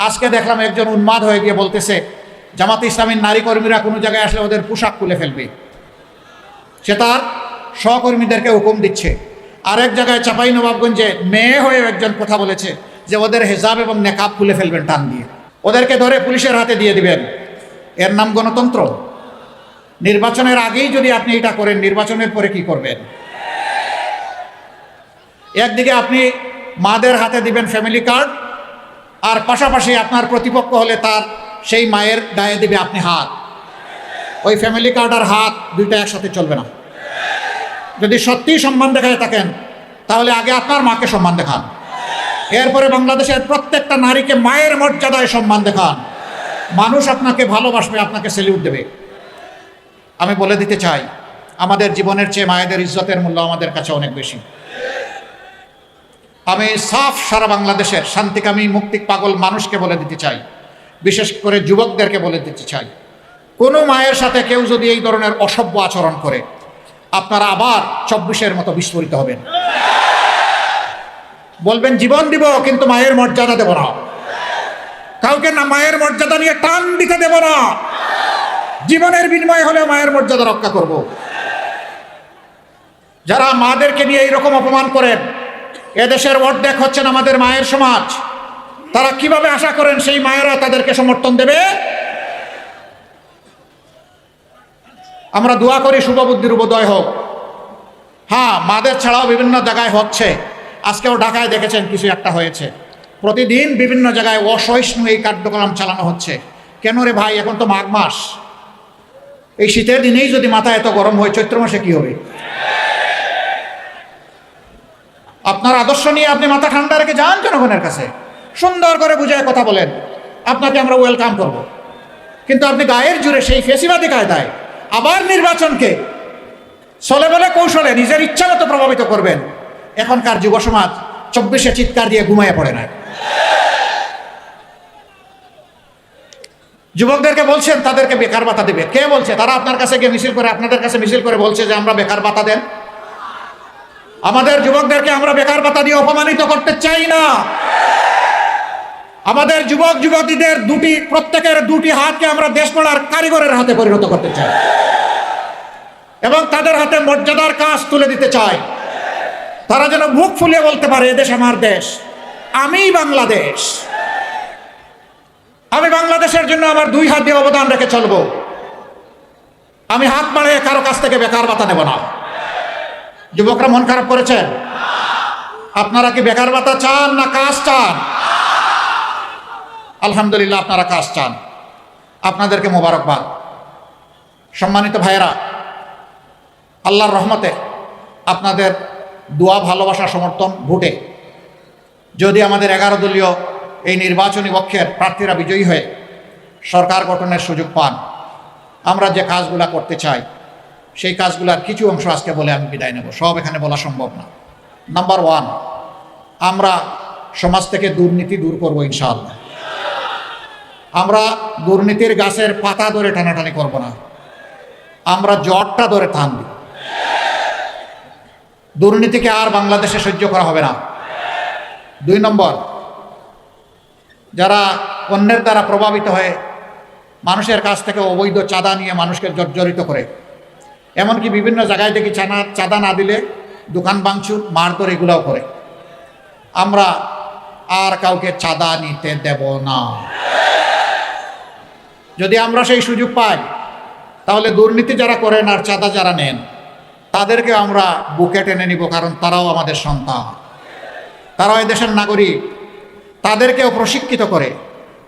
আজকে দেখলাম একজন উন্মাদ হয়ে গিয়ে বলতেছে জামাতে ইসলামীর নারী কর্মীরা কোনো জায়গায় আসলে ওদের পোশাক খুলে ফেলবে, সে তার সহকর্মীদেরকে হুকুম দিচ্ছে। আরেক জায়গায় চাঁপাইনবাবগঞ্জে মেয়ে হয়ে একজন কথা বলেছে যে ওদের হেজাব এবং নেকাব খুলে ফেলবেন টান দিয়ে, ওদেরকে ধরে পুলিশের হাতে দিয়ে দিবেন। এর নাম গণতন্ত্র? নির্বাচনের আগেই যদি আপনি এটা করেন, নির্বাচনের পরে কি করবেন? একদিকে আপনি মাদের হাতে দিবেন ফ্যামিলি কার্ড, আর পাশাপাশি আপনার প্রতিপক্ষ হলে তার সেই মায়ের গায়ে দিবে আপনি হাত। ওই ফ্যামিলি কার্ড আর হাত দুইটা একসাথে চলবে না। যদি সত্যিই সম্মান দেখায় থাকেন তাহলে আগে আপনার মাকে সম্মান দেখান, এরপরে বাংলাদেশের প্রত্যেকটা নারীকে মায়ের মর্যাদায় সম্মান দেখান। মানুষ আপনাকে ভালোবাসবে, আপনাকে স্যালিউট দেবে। আমি বলে দিতে চাই, আমাদের জীবনের চেয়ে মায়েদের ইজ্জতের মূল্য আমাদের কাছে অনেক বেশি। আমি সাফ সারা বাংলাদেশের শান্তিকামী মুক্তি পাগল মানুষকে বলে দিতে চাই, বিশেষ করে যুবকদেরকে বলে দিতে চাই, কোনো মায়ের সাথে কেউ যদি এই ধরনের অসভ্য আচরণ করে, আপনারা আবার 24-এর মতো বিস্ফোরিত হবেন। বলবেন জীবন দিব কিন্তু মায়ের মর্যাদা দেব না, কাউকে না মায়ের মর্যাদা নিয়ে টান দিতে দেব না, জীবনের বিনিময়ে হলে মায়ের মর্যাদা রক্ষা করব। যারা মাদেরকে নিয়ে এইরকম অপমান করেন, এদেশের অর্ধেক হচ্ছেন আমাদের মায়ের সমাজ, তারা কিভাবে আশা করেন সেই মায়েরা তাদেরকে সমর্থন দেবে? আমরা দোয়া করি শুভ বুদ্ধির উদয় হোক। হ্যাঁ, মাদের ছাড়াও বিভিন্ন জায়গায় হচ্ছে। আজকেও ঢাকায় দেখেছেন কিছু একটা হয়েছে। প্রতিদিন বিভিন্ন জায়গায় অসহিষ্ণু এই কার্যক্রম চালানো হচ্ছে। কেন রে ভাই, এখন তো মাঘ মাস, এই শীতের দিনেই যদি মাথা এত গরম হয়, চৈত্র মাসে কি হবে? আপনার আদর্শ নিয়ে আপনি মাথা ঠান্ডা রেখে যান জনগণের কাছে, সুন্দর করে বুঝায় কথা বলেন, আপনাকে আমরা ওয়েলকাম করব। কিন্তু আপনি গায়ের জুড়ে সেই ফেসিবাদী কায়দায় আবার নির্বাচনকে চলে বলে কৌশলে নিজের ইচ্ছা মতো প্রভাবিত করবেন। এখনকার যুব সমাজ 24-এ চিৎকার দিয়ে ঘুমায় পড়ে না। যুবকদেরকে বলছেন তাদেরকে বেকার ভাতা দেবে, কে বলছে? তারা আপনার কাছে গিয়ে মিছিল করে, আপনাদের কাছে মিছিল করে বলছে যে আমরা বেকার ভাতা দেন। আমাদের যুবকদেরকে আমরা বেকার ভাতা দিয়ে অপমানিত করতে চাই না। আমাদের যুবক যুবতীদের প্রত্যেকের দুটি হাতকে আমরা দেশ গড়ার কারিগরের হাতে পরিণত করতে চাই এবং তাদের হাতে মর্যাদার কাজ তুলে দিতে চাই। তারা যেন মুখ ফুলিয়ে বলতে পারে, এদেশ আমার দেশ, আমি বাংলাদেশ, আমি বাংলাদেশের জন্য আমার দুই হাত দিয়ে অবদান রেখে চলবো। আমি হাত বাড়িয়ে কারো কাছ থেকে বেকার ভাতা নেব না। যুবকরা মন খারাপ করেছেন? আপনারা কি বেকার ভাতা চান না কাজ চান? আলহামদুলিল্লাহ, আপনারা কাজ চান, আপনাদেরকে মোবারকবাদ। সম্মানিত ভাইয়েরা, আল্লাহর রহমতে আপনাদের দোয়া, ভালোবাসা, সমর্থন, ভোটে যদি আমাদের 11 দলীয় এই নির্বাচনী পক্ষের প্রার্থীরা বিজয়ী হয়ে সরকার গঠনের সুযোগ পান, আমরা যে কাজগুলা করতে চাই সেই কাজগুলার কিছু অংশ আজকে বলে আমি বিদায় নেব। সব এখানে বলা সম্ভব না। নাম্বার 1, আমরা সমাজ থেকে দুর্নীতি দূর করব ইনশাআল্লাহ। আমরা দুর্নীতির গাছের পাতা ধরে টানাটানি করব না, আমরা জটটা ধরে টান দিব। দুর্নীতিকে আর বাংলাদেশে সহ্য করা হবে না। 2 নম্বর, যারা অন্যের দ্বারা প্রভাবিত হয়ে মানুষের কাছ থেকে অবৈধ চাঁদা নিয়ে মানুষকে জর্জরিত করে, এমনকি বিভিন্ন জায়গায় দেখি চাঁদা না দিলে দোকান ভাঙচুর, মারধর এগুলোও করে, আমরা আর কাউকে চাঁদা নিতে দেব না। যদি আমরা সেই সুযোগ পাই তাহলে দুর্নীতি যারা করেন আর চাঁদা যারা নেন তাদেরকে আমরা বুকে টেনে নিব, কারণ তারাও আমাদের সন্তান, তারাও এই দেশের নাগরিক। তাদেরকেও প্রশিক্ষিত করে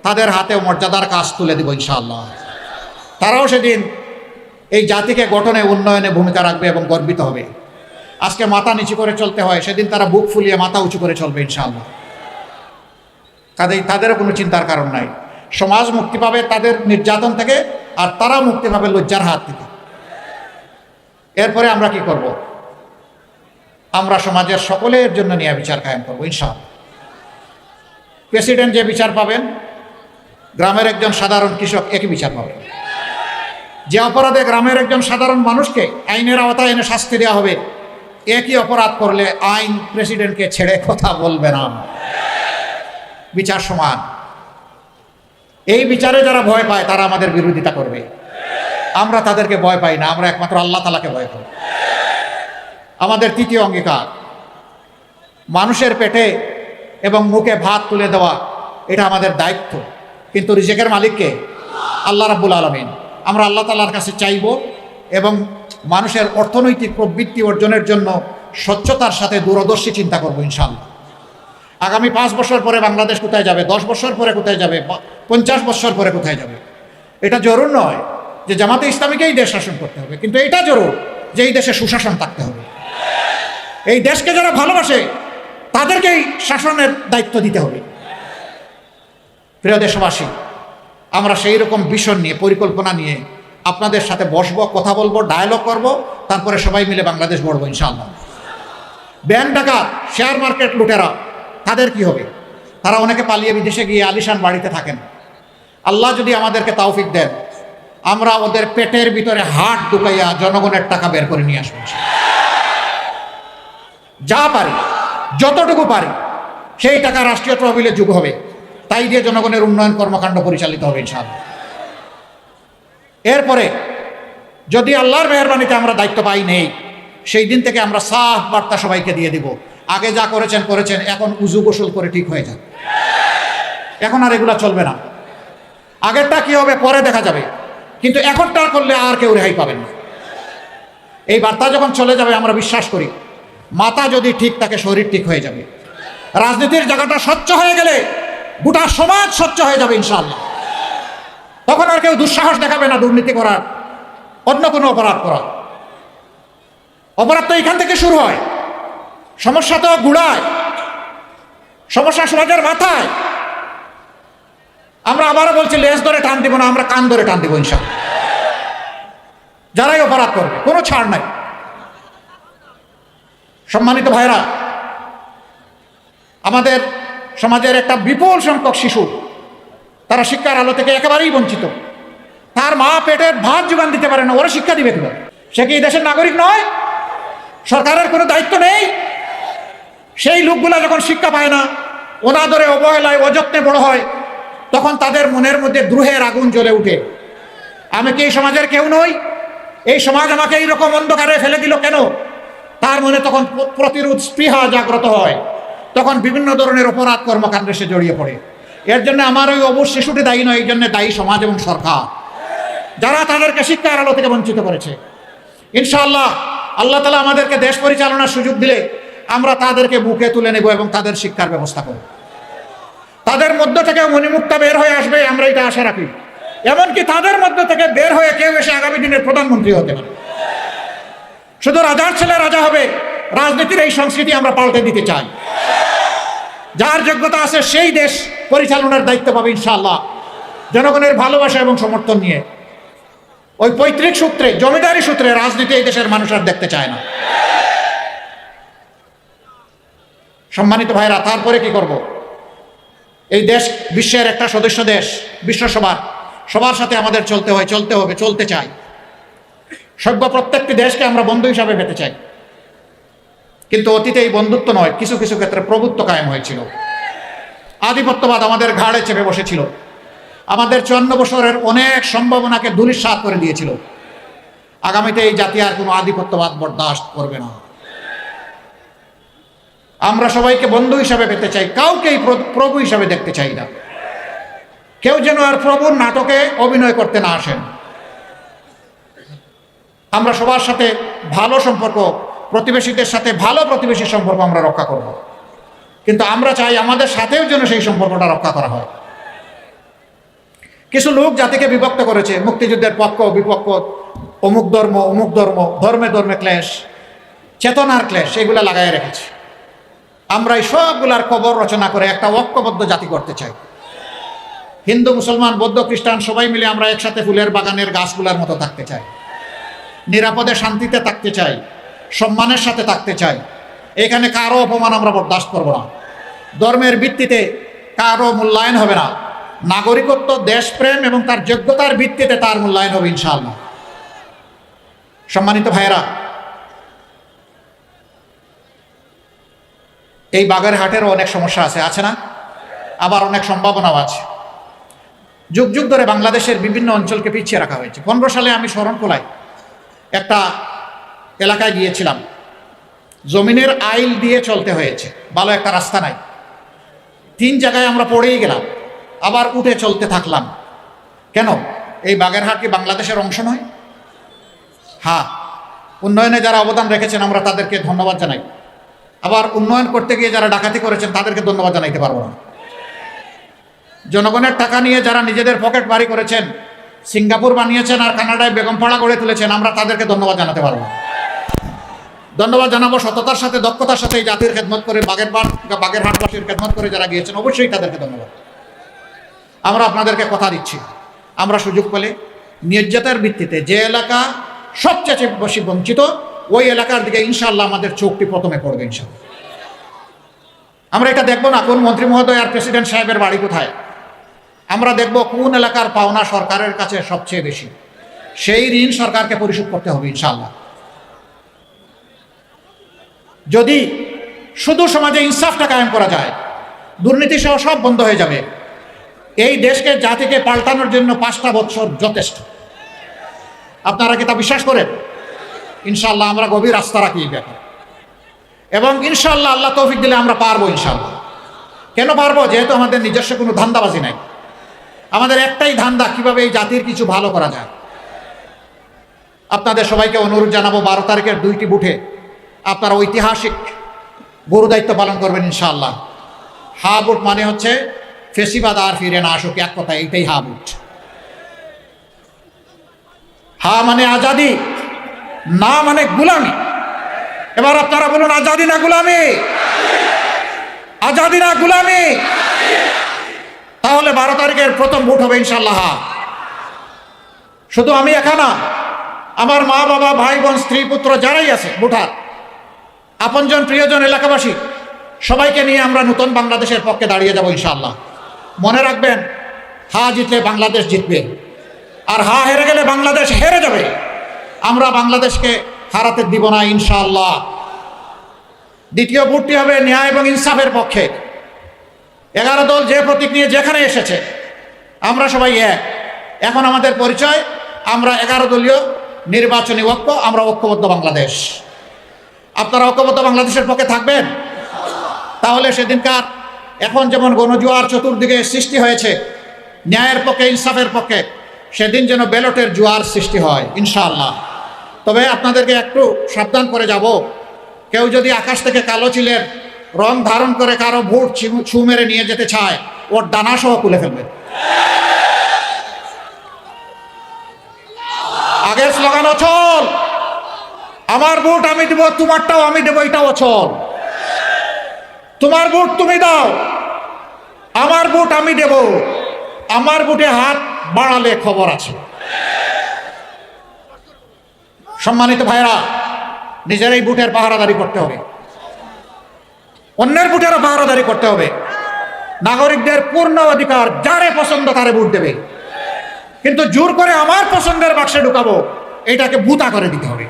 তাদের হাতেও মর্যাদার কাজ তুলে দেব ইনশাআল্লাহ। তারাও সেদিন এই জাতিকে গঠনে, উন্নয়নে ভূমিকা রাখবে এবং গর্বিত হবে। আজকে মাথা নিচু করে চলতে হয়, সেদিন তারা বুক ফুলিয়ে মাথা উঁচু করে চলবে ইনশাআল্লাহ। তাদেরও কোনো চিন্তার কারণ নাই। সমাজ মুক্তি পাবে তাদের নির্যাতন থেকে, আর তারা মুক্তি পাবে লজ্জার হাত থেকে। এরপরে আমরা কি করব? আমরা সমাজের সকলের জন্য নিয়ে বিচার কায়েম করবো ইনশাআল্লাহ। প্রেসিডেন্ট যে বিচার পাবেন, গ্রামের একজন সাধারণ কৃষক একই বিচার পাবেন। যে অপরাধে গ্রামের একজন সাধারণ মানুষকে আইনের আওতায় এনে শাস্তি দেওয়া হবে, একই অপরাধ করলে আইন প্রেসিডেন্টকে ছেড়ে কথা বলবে না। বিচার সমান। এই বিচারে যারা ভয় পায় তারা আমাদের বিরোধিতা করবে। আমরা তাদেরকে ভয় পাই না, আমরা একমাত্র আল্লাহ তাআলাকে ভয় করি। আমাদের তৃতীয় অঙ্গীকার, মানুষের পেটে এবং মুখে ভাত তুলে দেওয়া এটা আমাদের দায়িত্ব, কিন্তু রিজিকের মালিককে আল্লাহ রাব্বুল আলামিন। আমরা আল্লাহ তাআলার কাছে চাইব এবং মানুষের অর্থনৈতিক প্রবৃত্তি অর্জনের জন্য স্বচ্ছতার সাথে দূরদর্শী চিন্তা করব ইনশাআল্লাহ। আগামী 5 বছর পরে বাংলাদেশ কোথায় যাবে, 10 বছর পরে কোথায় যাবে, 50 বছর পরে কোথায় যাবে, এটা জরুর নয় যে জামাতে ইসলামীকেই দেশ শাসন করতে হবে, কিন্তু এটা জরুর যে এই দেশে সুশাসন থাকতে হবে। এই দেশকে যারা ভালোবাসে তাদেরকেই শাসনের দায়িত্ব দিতে হবে। প্রিয় দেশবাসী, আমরা সেই রকম ভিশন নিয়ে, পরিকল্পনা নিয়ে আপনাদের সাথে বসবো, কথা বলবো, ডায়ালগ করব, তারপরে সবাই মিলে বাংলাদেশ গড়ব ইনশাআল্লাহ। ব্যাংক ডাকাত, শেয়ার মার্কেট লুটেরা, তাদের কি হবে? তারা অনেকে পালিয়ে বিদেশে গিয়ে আলিশান বাড়িতে থাকেন। আল্লাহ যদি আমাদেরকে তৌফিক দেন, আমরা ওদের পেটের ভিতরে হাত ঢুকাইয়া জনগণের টাকা বের করে নিয়ে আসবো। যা পারি, যতটুকু পারি, সেই টাকা রাষ্ট্রীয় তহবিলে যোগ হবে, তাই দিয়ে জনগণের উন্নয়ন কর্মকাণ্ড পরিচালিত হবে ইনশাআল্লাহ। এরপরে যদি আল্লাহর মেহেরবানিতে আমরা দায়িত্ব পাই নেই, সেই দিন থেকে আমরা সাফ বার্তা সবাইকে দিয়ে দিব, আগে যা করেছেন করেছেন, এখন উজু গোসল করে ঠিক হয়ে যান। এখন আর এগুলা চলবে না। আগেরটা কি হবে পরে দেখা যাবে, কিন্তু এখনটা করলে আর কেউ রেহাই পাবেন না। এই বার্তা যখন চলে যাবে, আমরা বিশ্বাস করি মাথা যদি ঠিক থাকে শরীর ঠিক হয়ে যাবে। রাজনীতির জায়গাটা স্বচ্ছ হয়ে গেলে গোটা সমাজ স্বচ্ছ হয়ে যাবে ইনশাআল্লাহ। তখন আর কেউ দুঃসাহস দেখাবে না দুর্নীতি করার, অন্য কোনো অপরাধ করার। অপরাধ তো এখান থেকে শুরু হয়, সমস্যা তো গুড়ায়, সমস্যা সমাজের মাথায়। আমরা আবারও বলছি, লেজ ধরে টান দিব না, আমরা কান ধরে টান দিব ইনশাআল্লাহ। যারাই অপরাধ করবে কোনো ছাড় নাই। সম্মানিত ভাইরা, আমাদের সমাজের একটা বিপুল সংখ্যক শিশু, তারা শিক্ষার আলো থেকে একেবারেই বঞ্চিত। তার মা পেটের ভাত যোগান দিতে পারে না, ওরা শিক্ষা দিবে কিভাবে? সে কি দেশের নাগরিক নয়? সরকারের কোনো দায়িত্ব নেই? সেই লোকগুলা যখন শিক্ষা পায় না, অনাদরে, অবহেলায়, অযত্নে বড় হয়, তখন তাদের মনের মধ্যে দ্রোহের আগুন জ্বলে উঠে। আমি কি এই সমাজের কেউ নই? এই সমাজ আমাকে এইরকম অন্ধকারে ফেলে দিল কেন? তার মনে তখন প্রতিরোধ স্পৃহা জাগ্রত হয়, তখন বিভিন্ন ধরনের অপরাধ কর্মকাণ্ডে সে জড়িয়ে পড়ে। এর জন্য আমার ওই অবুঝ শিশুটি দায়ী নয়, এই জন্য দায়ী সমাজ এবং সরকার, যারা তাদেরকে শিক্ষার আলো থেকে বঞ্চিত করেছে। ইনশাআল্লাহ আল্লাহ তাআলা আমাদেরকে দেশ পরিচালনার সুযোগ দিলে আমরা তাদেরকে বুকে তুলে নেব এবং তাদের শিক্ষার ব্যবস্থা করব। তাদের মধ্য থেকে মণিমুক্তা বের হয়ে আসবে, আমরা এটা আশা রাখি। এমনকি তাদের মধ্য থেকে বের হয়ে কেউ এসে আগামী দিনের প্রধানমন্ত্রী হতে পারে। শুধু রাজার ছেলে রাজা হবে, রাজনীতির এই সংস্কৃতি আমরা পাল্টে দিতে চাই। যার যোগ্যতা আছে সেই দেশ পরিচালনার দায়িত্ব পাবে ইনশাআল্লাহ, জনগণের ভালোবাসা এবং সমর্থন নিয়ে। ওই পৈতৃক সূত্রে, জমিদারি সূত্রে রাজনীতি এই দেশের মানুষ আর দেখতে চায় না। সম্মানিত ভাইরা, তারপরে কি করব? এই দেশ বিশ্বের একটা সদস্য দেশ, বিশ্বসভার, সবার সাথে আমাদের চলতে হয়, চলতে হবে, চলতে চাই। সভ্য প্রত্যেকটি দেশকে আমরা বন্ধু হিসাবে পেতে চাই, কিন্তু অতীতে এই বন্ধুত্ব নয়, কিছু কিছু ক্ষেত্রে প্রভুত্ব কায়েম হয়েছিল। আধিপত্যবাদ আমাদের ঘাড়ে চেপে বসেছিল, আমাদের 54 বছরের অনেক সম্ভাবনাকে ধূলিসাৎ করে দিয়েছিল। আগামীতে এই জাতি আর কোনো আধিপত্যবাদ বরদাস্ত করবে না। আমরা সবাইকে বন্ধু হিসাবে পেতে চাই, কাউকেই প্রভু হিসাবে দেখতে চাই না। কেউ যেন আর প্রভুর নাটকে অভিনয় করতে না আসেন। আমরা সবার সাথে ভালো সম্পর্ক, প্রতিবেশীদের সাথে ভালো প্রতিবেশী সম্পর্ক আমরা রক্ষা করব, কিন্তু আমরা চাই আমাদের সাথেও যেন সেই সম্পর্কটা রক্ষা করা হয়। কিছু লোক জাতিকে বিভক্ত করেছে, মুক্তিযুদ্ধের পক্ষ বিপক্ষ, অমুক ধর্ম অমুক ধর্ম, ধর্মে ধর্মে ক্লেশ, চেতনার ক্লেশ, এগুলা লাগাই রেখেছে। আমরা এই সবগুলার কবর রচনা করে একটা ঐক্যবদ্ধ জাতি করতে চাই। হিন্দু, মুসলমান, বৌদ্ধ, খ্রিস্টান সবাই মিলে আমরা একসাথে ফুলের বাগানের গাছগুলার মতো থাকতে চাই, নিরাপদে শান্তিতে থাকতে চাই, সম্মানের সাথে থাকতে চাই। এখানে কারো অপমান আমরা বরদাস্ত করব না। ধর্মের ভিত্তিতে কারো মূল্যায়ন হবে না। নাগরিকত্ব, দেশপ্রেম এবং তার যোগ্যতার ভিত্তিতে তার মূল্যায়ন হবে ইনশাআল্লাহ। সম্মানিত ভাইয়েরা, এই বাগেরহাটেরও অনেক সমস্যা আছে, আছে না? আবার অনেক সম্ভাবনাও আছে। যুগ যুগ ধরে বাংলাদেশের বিভিন্ন অঞ্চলকে পিছিয়ে রাখা হয়েছে। 15 সালে আমি শরণখোলায় একটা এলাকায় গিয়েছিলাম, জমিনের আইল দিয়ে চলতে হয়েছে, ভালো একটা রাস্তা নাই, 3 জায়গায় আমরা পড়েই গেলাম, আবার উঠে চলতে থাকলাম। কেন? এই বাগেরহাট কি বাংলাদেশের অংশ নয়? হ্যাঁ, উন্নয়নে যারা অবদান রেখেছেন আমরা তাদেরকে ধন্যবাদ জানাই, আবার উন্নয়ন করতে গিয়ে যারা ডাকাতি করেছেন তাদেরকে ধন্যবাদ জানাইতে পারবো না। জনগণের টাকা নিয়ে যারা নিজেদের পকেট বাড়ি করেছেন, সিঙ্গাপুর বানিয়েছেন আর কানাডায় বেগমপাড়া গড়ে তুলেছেন, আমরা তাদেরকে ধন্যবাদ জানাতে পারবো না। ধন্যবাদ জানাবো সততার সাথে, দক্ষতার সাথে এই জাতির খেদমত করে, বাগেরহাটবাসীর খেদমত করে যারা গিয়েছেন, অবশ্যই তাদেরকে ধন্যবাদ। আমরা আপনাদেরকে কথা দিচ্ছি, আমরা সুযোগ পেলে নির্যাতের ভিত্তিতে যে এলাকা সবচেয়ে বেশি বঞ্চিত, ওই এলাকার দিকে ইনশাআল্লাহ আমাদের চোখটি প্রথমে পড়বে ইনশাআল্লাহ। আমরা এটা দেখবো না কোন মন্ত্রী মহোদয় আর প্রেসিডেন্ট সাহেবের বাড়ি কোথায়, আমরা দেখব কোন এলাকার পাওনা সরকারের কাছে সবচেয়ে বেশি, সেই ঋণ সরকারকে পরিশোধ করতে হবে ইনশাআল্লাহ। যদি শুধু সমাজে ইনসাফটা কায়েম করা যায়, দুর্নীতি সহ সব বন্ধ হয়ে যাবে। এই দেশকে জাতিকে পাল্টানোর জন্য 5টা বছর যথেষ্ট। আপনারা কি তা বিশ্বাস করেন? ইনশাআল্লাহ আমরা গভীর আস্থা রাখি এই ব্যাপারে, এবং ইনশাআল্লাহ আল্লাহ তৌফিক দিলে আমরা পারবো ইনশাআল্লাহ। কেন পারবো? যেহেতু আমাদের নিজস্ব কোনো ধান্দাবাজি নাই, আমাদের একটাই ধান্দা, কিভাবে এই জাতির কিছু ভালো করা যায়। আপনাদের সবাইকে অনুরোধ জানাবো, 12 তারিখের 2টি বুথে আপনারা ঐতিহাসিক গুরু দায়িত্ব পালন করবেন ইনশাআল্লাহ। হা বুট মানে হচ্ছে ফেসিবাদ আর ফিরে না আসুক, এক কথা, এইটাই হা বুট। হা মানে আজাদি, না মানে গুলামি। এবার আপনারা বলুন, আজাদি না গুলামি? আজাদি না গুলামি? তাহলে 12 তারিখের প্রথম ভোট হবে ইনশাআল্লাহ। শুধু আমি একা না, আমার মা বাবা ভাই বোন স্ত্রী পুত্র যারাই আছে ভোটার, আপনজন প্রিয়জন এলাকাবাসী, সবাইকে নিয়ে আমরা নতুন বাংলাদেশের পক্ষে দাঁড়িয়ে যাব ইনশাআল্লাহ। মনে রাখবেন, হা জিতলে বাংলাদেশ জিতবে, আর হা হেরে গেলে বাংলাদেশ হেরে যাবে। আমরা বাংলাদেশকে হারাতে দিব না ইনশাআল্লাহ। দ্বিতীয় ভোটটি হবে ন্যায় এবং ইনসাফের পক্ষে। 11 দল যে প্রতীক নিয়ে যেখানে এসেছে, আমরা সবাই এক। এখন আমাদের পরিচয়, আমরা 11 দলীয় নির্বাচনী ঐক্য, আমরা ঐক্যবদ্ধ বাংলাদেশ। আপনারা ঐক্যবদ্ধ বাংলাদেশের পক্ষে থাকবেন? তাহলে সেদিনকার এখন যেমন গণজোয়ার চতুর্দিকে সৃষ্টি হয়েছে ন্যায়ের পক্ষে, ইনসাফের পক্ষে, সেদিন যেন ব্যালটের জোয়ার সৃষ্টি হয় ইনশাআল্লাহ। তবে আপনাদেরকে একটু সাবধান করে যাব, কেউ যদি আকাশ থেকে কালো চিলের রং ধারণ করে কারো ভোট ছু মেরে নিয়ে যেতে চায়, ওর ডানা সহ খুলে ফেলবে। আগের স্লোগান অচল, আমার ভোট আমি দেব, তোমারটাও আমি দেব, এটাও অচল। তোমার ভোট তুমি দাও, আমার ভোট আমি দেব, আমার ভোটে হাত বাড়ালে খবর আছে। সম্মানিত ভাইরা, নিজের এই ভোটের পাহারাদারি করতে হবে, অন্যের ভোটেরও পাহারাদারি করতে হবে। নাগরিকদের পূর্ণ অধিকার, যারে পছন্দ তারে ভোট দেবে, কিন্তু জোর করে আমার পছন্দের বাক্সে ঢুকাবো, এটাকে বুতা করে দিতে হবে।